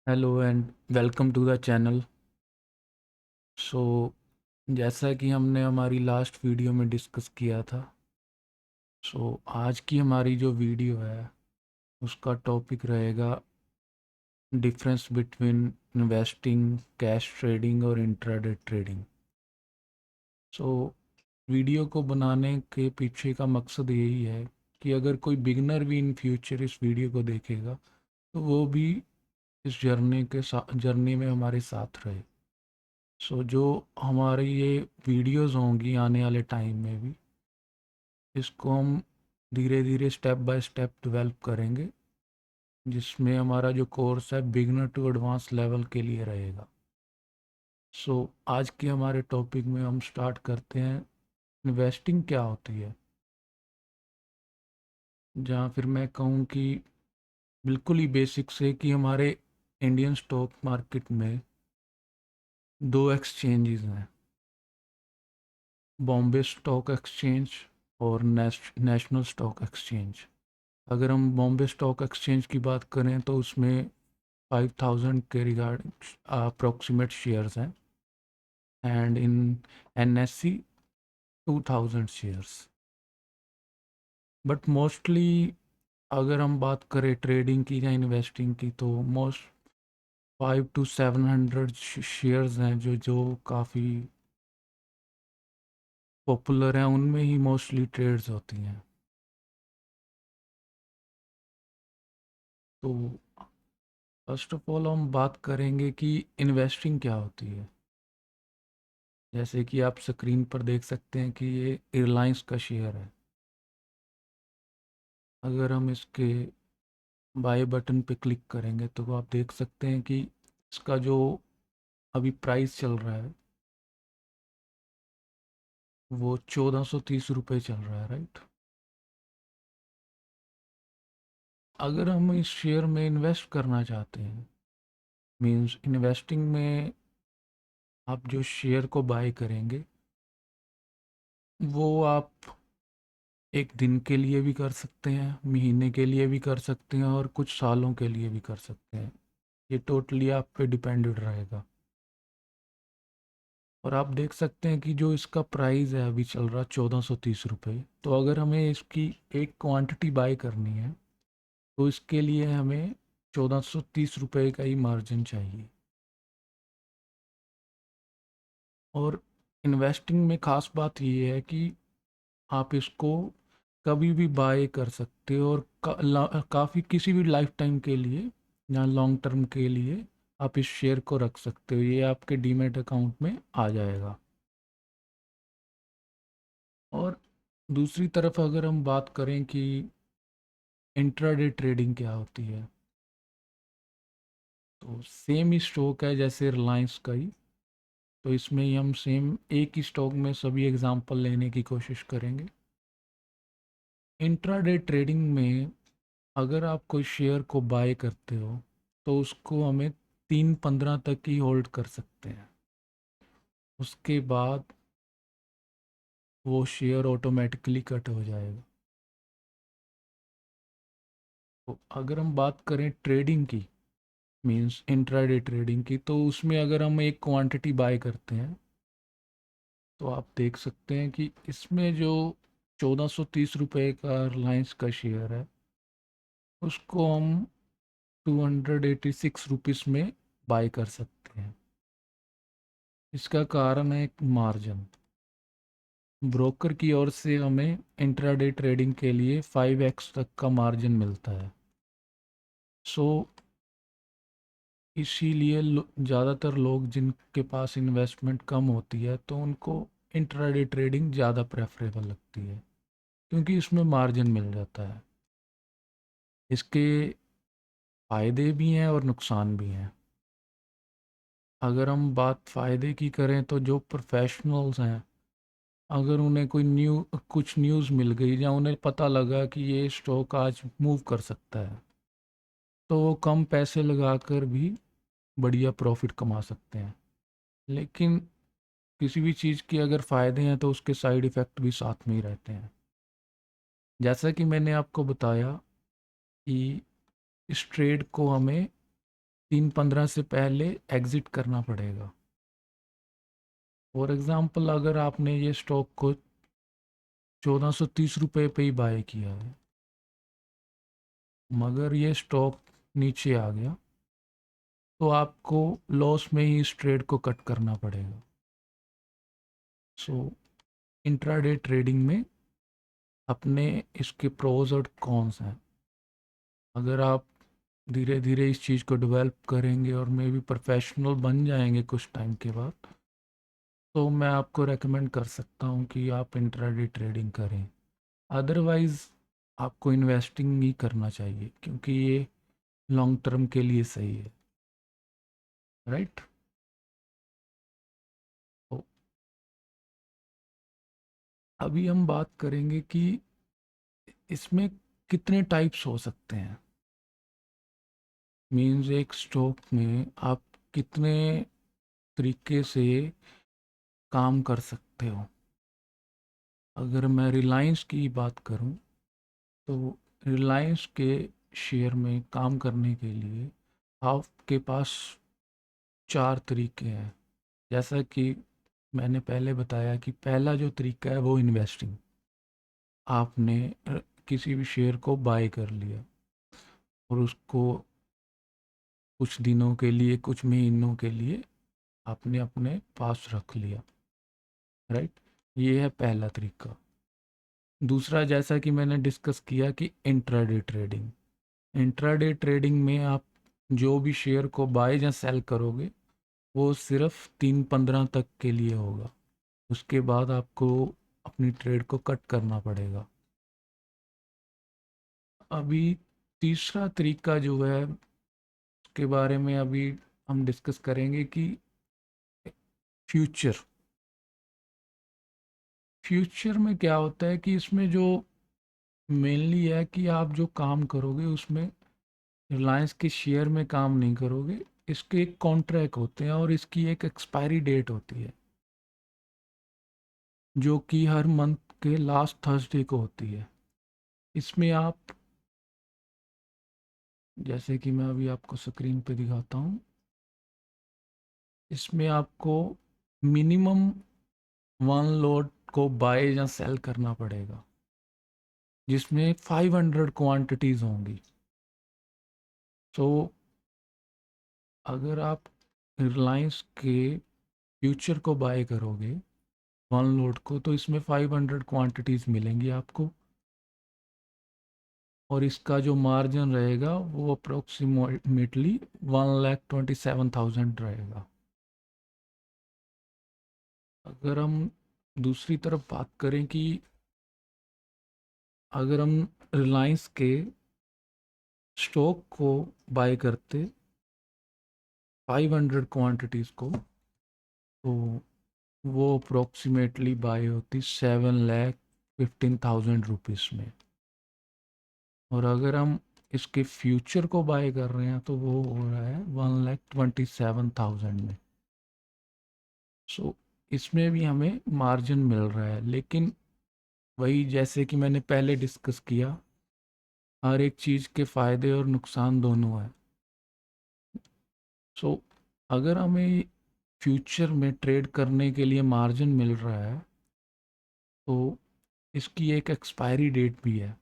Hello and welcome to the channel. So जैसा कि हमने हमारी लास्ट वीडियो में डिस्कस किया था, आज की हमारी जो वीडियो है उसका टॉपिक रहेगा difference between investing, cash trading और इंट्राडे ट्रेडिंग। सो वीडियो को बनाने के पीछे का मकसद यही है कि अगर कोई बिगनर भी इन फ्यूचर इस वीडियो को देखेगा तो वो भी इस जर्नी में हमारे साथ रहे। जो हमारी ये वीडियोस होंगी आने वाले टाइम में भी, इसको हम धीरे धीरे स्टेप बाय स्टेप डेवलप करेंगे, जिसमें हमारा जो कोर्स है बिगनर टू एडवांस लेवल के लिए रहेगा। आज के हमारे टॉपिक में हम स्टार्ट करते हैं, इन्वेस्टिंग क्या होती है। जहाँ फिर मैं कहूँ कि बिल्कुल ही बेसिक से कि हमारे इंडियन स्टॉक मार्केट में दो एक्सचेंजेस हैं, बॉम्बे स्टॉक एक्सचेंज और नेशनल स्टॉक एक्सचेंज। अगर हम बॉम्बे स्टॉक एक्सचेंज की बात करें तो उसमें 5000 के रिगार्ड अप्रोक्सीमेट शेयर्स हैं, and in NSC 2000 shares. But mostly अगर हम बात करें ट्रेडिंग की या इन्वेस्टिंग की, तो मोस्ट 500 to 700 शेयर्स हैं जो जो काफ़ी पॉपुलर हैं, उनमें ही मोस्टली ट्रेड्स होती हैं। तो फर्स्ट ऑफ ऑल हम बात करेंगे कि इन्वेस्टिंग क्या होती है। जैसे कि आप स्क्रीन पर देख सकते हैं कि ये एयरलाइंस का शेयर है। अगर हम इसके बाय बटन पे क्लिक करेंगे तो आप देख सकते हैं कि इसका जो अभी प्राइस चल रहा है वो 1430 रुपये चल रहा है, राइट। अगर हम इस शेयर में इन्वेस्ट करना चाहते हैं, मींस इन्वेस्टिंग में आप जो शेयर को बाय करेंगे वो आप एक दिन के लिए भी कर सकते हैं, महीने के लिए भी कर सकते हैं और कुछ सालों के लिए भी कर सकते हैं। ये टोटली आप पे डिपेंडेड रहेगा। और आप देख सकते हैं कि जो इसका प्राइस है अभी चल रहा 1430 रुपये। तो अगर हमें इसकी एक क्वांटिटी बाय करनी है तो इसके लिए हमें 1430 रुपये का ही मार्जिन चाहिए। और इन्वेस्टिंग में ख़ास बात ये है कि आप इसको कभी भी बाय कर सकते हो और काफ़ी किसी भी लाइफ टाइम के लिए या लॉन्ग टर्म के लिए आप इस शेयर को रख सकते हो। ये आपके डीमैट अकाउंट में आ जाएगा। और दूसरी तरफ अगर हम बात करें कि इंट्राडे ट्रेडिंग क्या होती है, तो सेम ही स्टॉक है जैसे रिलायंस का ही। तो इसमें ही हम सेम एक ही स्टॉक में सभी एग्जांपल लेने की कोशिश करेंगे। इंट्राडे ट्रेडिंग में अगर आप कोई शेयर को बाय करते हो तो उसको हमें 3-15 तक ही होल्ड कर सकते हैं। उसके बाद वो शेयर ऑटोमेटिकली कट हो जाएगा। तो अगर हम बात करें ट्रेडिंग की, मींस इंट्राडे ट्रेडिंग की, तो उसमें अगर हम एक क्वांटिटी बाय करते हैं तो आप देख सकते हैं कि इसमें जो 1430 रुपये का रिलायंस का शेयर है उसको हम 286 रुपीज़ में बाय कर सकते हैं। इसका कारण है मार्जिन। ब्रोकर की ओर से हमें इंट्राडे ट्रेडिंग के लिए 5x तक का मार्जिन मिलता है। सो इसीलिए ज़्यादातर लोग जिनके पास इन्वेस्टमेंट कम होती है तो उनको इंट्राडे ट्रेडिंग ज़्यादा प्रेफरेबल लगती है, क्योंकि इसमें मार्जिन मिल जाता है। इसके फ़ायदे भी हैं और नुकसान भी हैं। अगर हम बात फ़ायदे की करें तो जो प्रोफेशनल्स हैं, अगर उन्हें कोई कुछ न्यूज़ मिल गई या उन्हें पता लगा कि ये स्टॉक आज मूव कर सकता है तो वो कम पैसे लगाकर भी बढ़िया प्रॉफिट कमा सकते हैं। लेकिन किसी भी चीज़ के अगर फ़ायदे हैं तो उसके साइड इफ़ेक्ट भी साथ में ही रहते हैं। जैसा कि मैंने आपको बताया कि इस ट्रेड को हमें 3:15 से पहले एग्जिट करना पड़ेगा। फॉर एग्जांपल अगर आपने ये स्टॉक को 1430 रुपये पे ही बाय किया है, मगर ये स्टॉक नीचे आ गया, तो आपको लॉस में ही इस ट्रेड को कट करना पड़ेगा। सो इंट्राडे ट्रेडिंग में अपने इसके प्रोज और कॉन्स हैं। अगर आप धीरे धीरे इस चीज़ को डेवलप करेंगे और मे भी प्रोफेशनल बन जाएंगे कुछ टाइम के बाद, तो मैं आपको रेकमेंड कर सकता हूँ कि आप इंट्राडे ट्रेडिंग करें। अदरवाइज़ आपको इन्वेस्टिंग ही करना चाहिए, क्योंकि ये लॉन्ग टर्म के लिए सही है, राइट। तो अभी हम बात करेंगे कि इसमें कितने टाइप्स हो सकते हैं। मीन्स एक स्टॉक में आप कितने तरीके से काम कर सकते हो। अगर मैं रिलायंस की बात करूं, तो रिलायंस के शेयर में काम करने के लिए आपके पास 4 तरीके हैं। जैसा कि मैंने पहले बताया कि पहला जो तरीका है वो इन्वेस्टिंग। आपने किसी भी शेयर को बाय कर लिया और उसको कुछ दिनों के लिए, कुछ महीनों के लिए आपने अपने पास रख लिया, राइट। ये है पहला तरीका। दूसरा, जैसा कि मैंने डिस्कस किया कि इंट्राडे ट्रेडिंग। इंट्राडे ट्रेडिंग में आप जो भी शेयर को बाय या सेल करोगे वो सिर्फ 3:15 तक के लिए होगा। उसके बाद आपको अपनी ट्रेड को कट करना पड़ेगा। अभी तीसरा तरीका जो है उसके बारे में अभी हम डिस्कस करेंगे कि फ्यूचर। फ्यूचर में क्या होता है कि इसमें जो मेनली है कि आप जो काम करोगे उसमें रिलायंस के शेयर में काम नहीं करोगे। इसके एक कॉन्ट्रैक्ट होते हैं और इसकी एक एक्सपायरी डेट होती है, जो कि हर मंथ के लास्ट थर्सडे को होती है। इसमें आप, जैसे कि मैं अभी आपको स्क्रीन पे दिखाता हूँ, इसमें आपको मिनिमम 1 लॉट को बाय या सेल करना पड़ेगा, जिसमें 500 क्वांटिटीज होंगी। तो अगर आप रिलायंस के फ्यूचर को बाय करोगे 1 लॉट को, तो इसमें 500 क्वांटिटीज मिलेंगी आपको, और इसका जो मार्जिन रहेगा वो अप्रोक्सीमेटली 1,27,000 रहेगा। अगर हम दूसरी तरफ बात करें कि अगर हम रिलायंस के स्टॉक को बाय करते 500 क्वांटिटीज़ को, तो वो अप्रोक्सीमेटली बाय होती 7,15,000 रुपीज़ में। और अगर हम इसके फ्यूचर को बाय कर रहे हैं तो वो हो रहा है 1,27,000 में। सो इसमें भी हमें मार्जिन मिल रहा है, लेकिन वही जैसे कि मैंने पहले डिस्कस किया, हर एक चीज़ के फ़ायदे और नुकसान दोनों हैं। सो अगर हमें फ्यूचर में ट्रेड करने के लिए मार्जिन मिल रहा है, तो इसकी एक एक्सपायरी डेट भी है,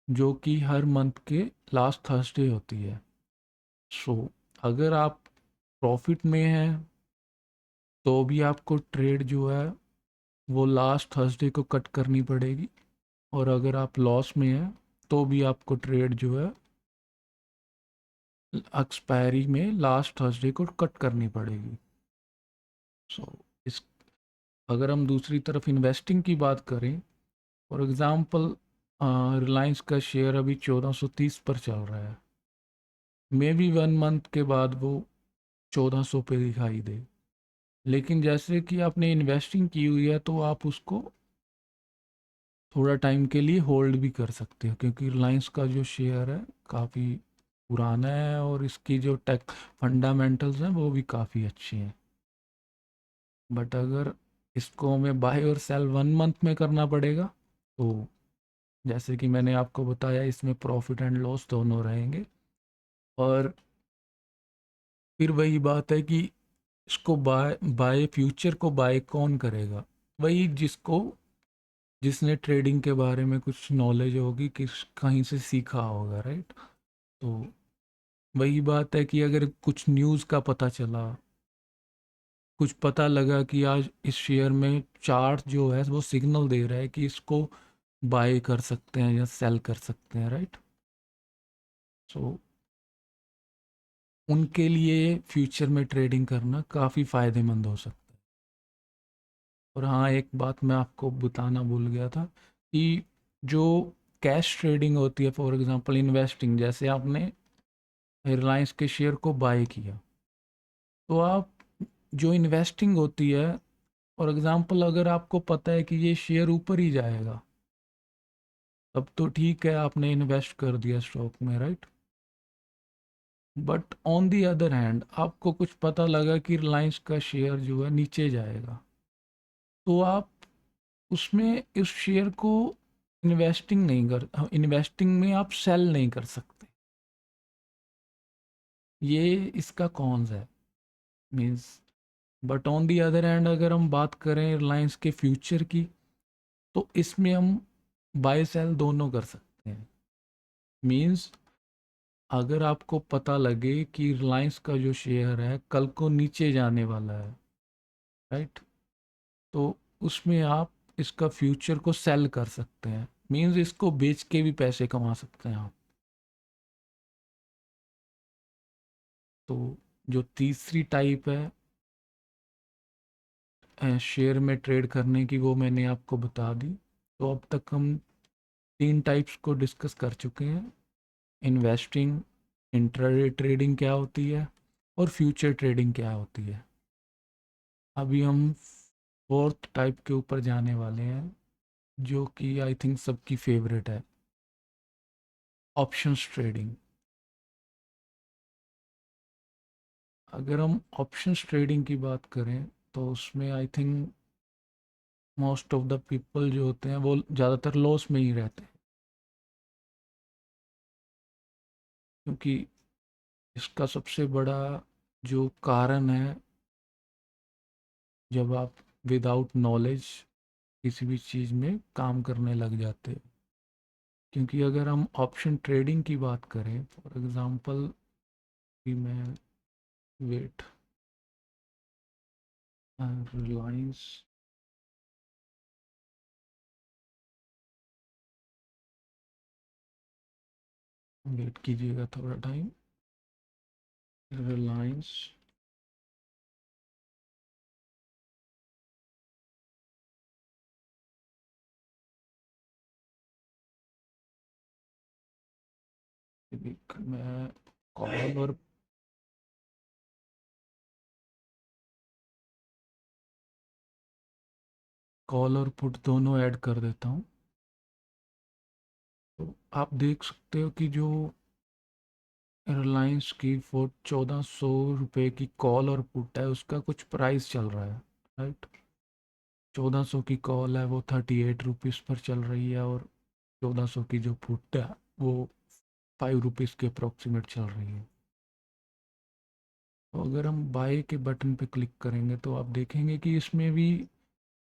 जो कि हर मंथ के लास्ट थर्सडे होती है। सो अगर आप प्रॉफिट में हैं तो भी आपको ट्रेड जो है वो लास्ट थर्सडे को कट करनी पड़ेगी, और अगर आप लॉस में हैं तो भी आपको ट्रेड जो है एक्सपायरी में लास्ट थर्सडे को कट करनी पड़ेगी। सो इस अगर हम दूसरी तरफ इन्वेस्टिंग की बात करें, फॉर एग्ज़ाम्पल रिलायंस का शेयर अभी 1430 पर चल रहा है, मे बी 1 मंथ के बाद वो 1400 पे दिखाई दे। लेकिन जैसे कि आपने इन्वेस्टिंग की हुई है तो आप उसको थोड़ा टाइम के लिए होल्ड भी कर सकते हो, क्योंकि रिलायंस का जो शेयर है काफ़ी पुराना है और इसकी जो टेक फंडामेंटल्स हैं वो भी काफ़ी अच्छे हैं। बट अगर इसको हमें बाय और सेल 1 मंथ में करना पड़ेगा, तो जैसे कि मैंने आपको बताया इसमें प्रॉफिट एंड लॉस दोनों रहेंगे। और फिर वही बात है कि इसको बाय बाय फ्यूचर को बाय कौन करेगा? वही जिसने ट्रेडिंग के बारे में कुछ नॉलेज होगी, किस कहीं से सीखा होगा, राइट? तो वही बात है कि अगर कुछ न्यूज़ का पता चला, कुछ पता लगा कि आज इस शेयर में चार्ट जो है वो सिग्नल दे रहा है कि इसको बाय कर सकते हैं या सेल कर सकते हैं, राइट? सो उनके लिए फ्यूचर में ट्रेडिंग करना काफ़ी फ़ायदेमंद हो सकता है। और हाँ, एक बात मैं आपको बताना भूल गया था कि जो कैश ट्रेडिंग होती है, फॉर एग्जांपल इन्वेस्टिंग, जैसे आपने एयरलाइंस के शेयर को बाय किया, तो आप जो इन्वेस्टिंग होती है, फॉर एग्जांपल अगर आपको पता है कि ये शेयर ऊपर ही जाएगा, तब तो ठीक है, आपने इन्वेस्ट कर दिया स्टॉक में, right? But on the other hand आपको कुछ पता लगा कि रिलायंस का शेयर जो है नीचे जाएगा, तो आप उसमें इस शेयर को इन्वेस्टिंग में आप सेल नहीं कर सकते। ये इसका कॉन्स है, means. But on the other hand अगर हम बात करें रिलायंस के फ्यूचर की, तो इसमें हम बाय सेल दोनों कर सकते हैं। मीन्स अगर आपको पता लगे कि रिलायंस का जो शेयर है कल को नीचे जाने वाला है, राइट, तो उसमें आप इसका फ्यूचर को सेल कर सकते हैं। मीन्स इसको बेच के भी पैसे कमा सकते हैं आप। तो जो तीसरी टाइप है शेयर में ट्रेड करने की, वो मैंने आपको बता दी। तो अब तक हम तीन टाइप्स को डिस्कस कर चुके हैं: इन्वेस्टिंग, इंट्राडे ट्रेडिंग क्या होती है, और फ्यूचर ट्रेडिंग क्या होती है। अभी हम फोर्थ टाइप के ऊपर जाने वाले हैं, जो कि आई थिंक सबकी फेवरेट है, ऑप्शंस ट्रेडिंग। अगर हम ऑप्शंस ट्रेडिंग की बात करें, तो उसमें I think most of the people जो होते हैं वो ज़्यादातर लॉस में ही रहते हैं, क्योंकि इसका सबसे बड़ा जो कारण है, जब आप विदाउट नॉलेज किसी भी चीज़ में काम करने लग जाते हो। क्योंकि अगर हम ऑप्शन ट्रेडिंग की बात करें, फॉर एग्जांपल कि मैं वेट रिलायंस, वेट कीजिएगा थोड़ा टाइम, रिलायंस मैं कॉल और पुट दोनों ऐड कर देता हूँ। तो आप देख सकते हो कि जो रिलायंस की 1400 रुपये की कॉल और पुट है, उसका कुछ प्राइस चल रहा है, राइट? 1400 की कॉल है वो 38 रुपीज़ पर चल रही है, और 1400 की जो पुट है वो 5 रुपीज़ के अप्रोक्सीमेट चल रही है। तो अगर हम बाय के बटन पे क्लिक करेंगे, तो आप देखेंगे कि इसमें भी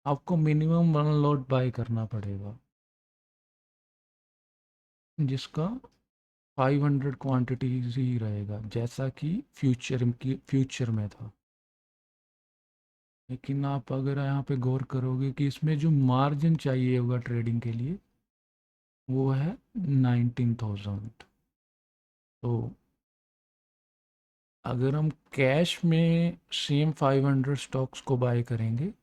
आपको मिनिमम 1 लॉट बाय करना पड़ेगा, जिसका 500 क्वांटिटीज ही रहेगा, जैसा कि फ्यूचर में था। लेकिन आप अगर यहाँ पे गौर करोगे कि इसमें जो मार्जिन चाहिए होगा ट्रेडिंग के लिए, वो है 19,000। तो अगर हम कैश में सेम 500 स्टॉक्स को बाय करेंगे,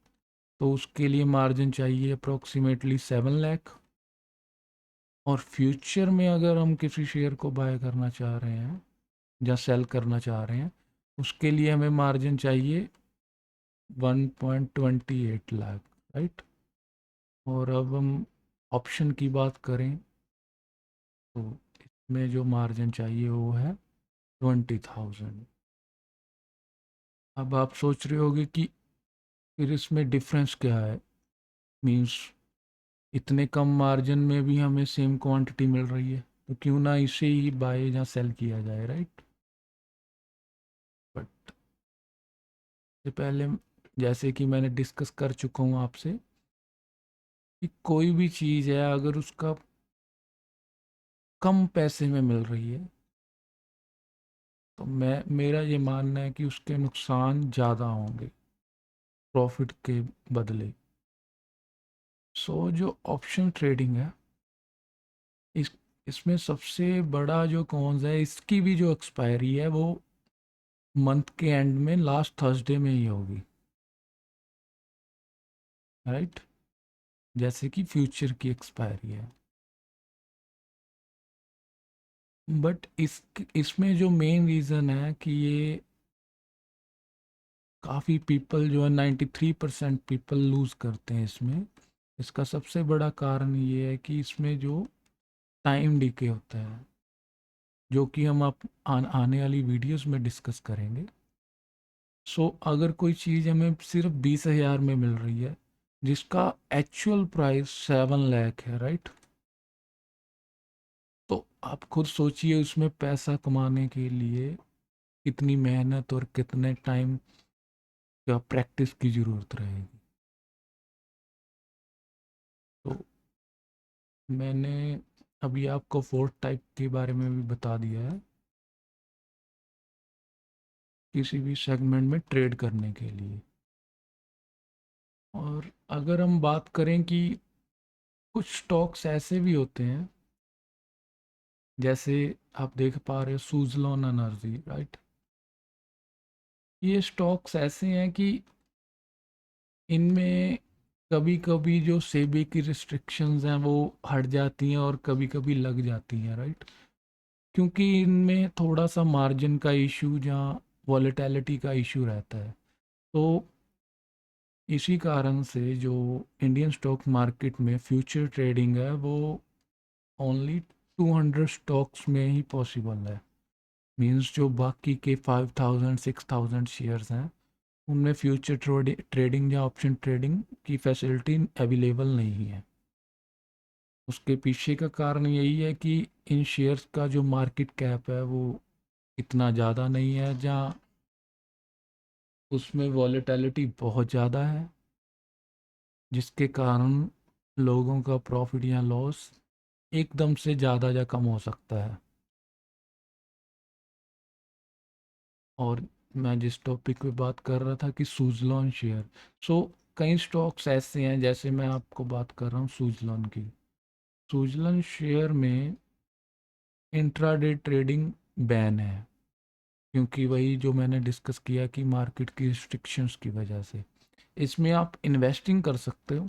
तो उसके लिए मार्जिन चाहिए अप्रोक्सीमेटली 7 लाख। और फ्यूचर में अगर हम किसी शेयर को बाय करना चाह रहे हैं या सेल करना चाह रहे हैं, उसके लिए हमें मार्जिन चाहिए 1.28 लाख, राइट? और अब हम ऑप्शन की बात करें, तो इसमें जो मार्जिन चाहिए वो है 20,000। अब आप सोच रहे होगे कि फिर इसमें डिफरेंस क्या है? मीन्स इतने कम मार्जिन में भी हमें सेम क्वांटिटी मिल रही है, तो क्यों ना इसे ही बाय या सेल किया जाए, राइट? बट से पहले, जैसे कि मैंने डिस्कस कर चुका हूँ आपसे, कि कोई भी चीज़ है अगर उसका कम पैसे में मिल रही है तो मेरा ये मानना है कि उसके नुकसान ज़्यादा होंगे प्रॉफिट के बदले। सो जो ऑप्शन ट्रेडिंग है, इस इसमें सबसे बड़ा जो कॉन्स है, इसकी भी जो एक्सपायरी है वो मंथ के एंड में लास्ट थर्सडे में ही होगी, राइट? जैसे कि फ्यूचर की एक्सपायरी है। बट इसमें जो मेन रीज़न है कि ये काफ़ी पीपल जो है 93% पीपल लूज़ करते हैं इसमें। इसका सबसे बड़ा कारण ये है कि इसमें जो टाइम डिके होता है, जो कि हम आने वाली वीडियोस में डिस्कस करेंगे। सो अगर कोई चीज़ हमें सिर्फ 20,000 में मिल रही है जिसका एक्चुअल प्राइस 7 लाख है, राइट? तो आप खुद सोचिए उसमें पैसा कमाने के लिए कितनी मेहनत और कितने टाइम का प्रैक्टिस की ज़रूरत रहेगी। तो मैंने अभी आपको फोर्थ टाइप के बारे में भी बता दिया है, किसी भी सेगमेंट में ट्रेड करने के लिए। और अगर हम बात करें कि कुछ स्टॉक्स ऐसे भी होते हैं, जैसे आप देख पा रहे हो सुजलॉन एनर्जी, राइट? ये स्टॉक्स ऐसे हैं कि इनमें कभी कभी जो सेबी की रिस्ट्रिक्शंस हैं वो हट जाती हैं और कभी कभी लग जाती हैं, राइट? क्योंकि इनमें थोड़ा सा मार्जिन का इशू, जहाँ वॉलेटिलिटी का इशू रहता है। तो इसी कारण से जो इंडियन स्टॉक मार्केट में फ्यूचर ट्रेडिंग है वो ओनली 200 स्टॉक्स में ही पॉसिबल है। मींस जो बाकी के 5,000 6,000 शेयर्स हैं उनमें फ्यूचर ट्रेडिंग या ऑप्शन ट्रेडिंग की फैसिलिटी अवेलेबल नहीं है। उसके पीछे का कारण यही है कि इन शेयर्स का जो मार्केट कैप है वो इतना ज़्यादा नहीं है, जहाँ उसमें वॉलेटिलिटी बहुत ज़्यादा है, जिसके कारण लोगों का प्रॉफिट या लॉस एकदम से ज़्यादा या कम हो सकता है। और मैं जिस टॉपिक पे बात कर रहा था कि सुजलॉन शेयर, सो कई स्टॉक्स ऐसे हैं, जैसे मैं आपको बात कर रहा हूँ सुजलॉन की। सुजलॉन शेयर में इंट्राडे ट्रेडिंग बैन है, क्योंकि वही जो मैंने डिस्कस किया कि मार्केट की रिस्ट्रिक्शंस की वजह से। इसमें आप इन्वेस्टिंग कर सकते हो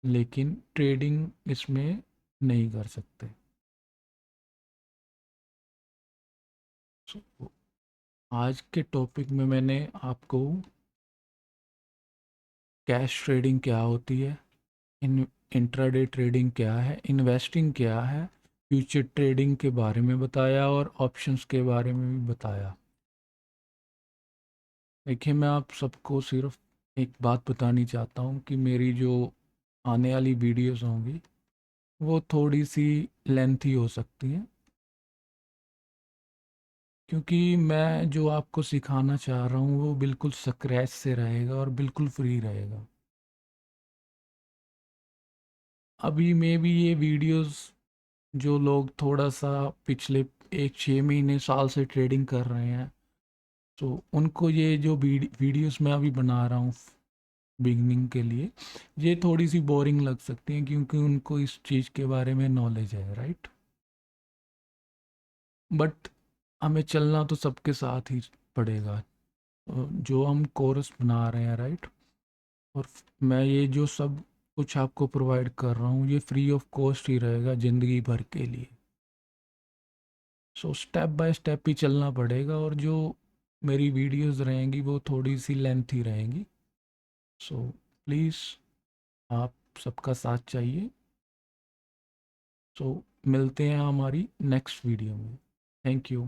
लेकिन ट्रेडिंग इसमें नहीं कर सकते। So, आज के टॉपिक में मैंने आपको कैश ट्रेडिंग क्या होती है, इन इंट्राडे ट्रेडिंग क्या है, इन्वेस्टिंग क्या है, फ्यूचर ट्रेडिंग के बारे में बताया और ऑप्शंस के बारे में भी बताया। देखिए, मैं आप सबको सिर्फ एक बात बतानी चाहता हूँ कि मेरी जो आने वाली वीडियोस होंगी वो थोड़ी सी लेंथी हो सकती हैं, क्योंकि मैं जो आपको सिखाना चाह रहा हूँ वो बिल्कुल स्क्रैच से रहेगा और बिल्कुल फ्री रहेगा। अभी में भी ये वीडियोस जो लोग थोड़ा सा पिछले 1 6 महीने साल से ट्रेडिंग कर रहे हैं, तो उनको ये जो वीडियोस मैं अभी बना रहा हूँ बिगनिंग के लिए, ये थोड़ी सी बोरिंग लग सकती हैं, क्योंकि उनको इस चीज़ के बारे में नॉलेज है, राइट? बट हमें चलना तो सबके साथ ही पड़ेगा। जो हम कोर्स बना रहे हैं, राइट? और मैं ये जो सब कुछ आपको प्रोवाइड कर रहा हूँ ये फ्री ऑफ कॉस्ट ही रहेगा ज़िंदगी भर के लिए। सो स्टेप बाय स्टेप ही चलना पड़ेगा, और जो मेरी वीडियोस रहेंगी वो थोड़ी सी लेंथ ही रहेंगी। सो प्लीज़, आप सबका साथ चाहिए। सो मिलते हैं हमारी नेक्स्ट वीडियो में। Thank you.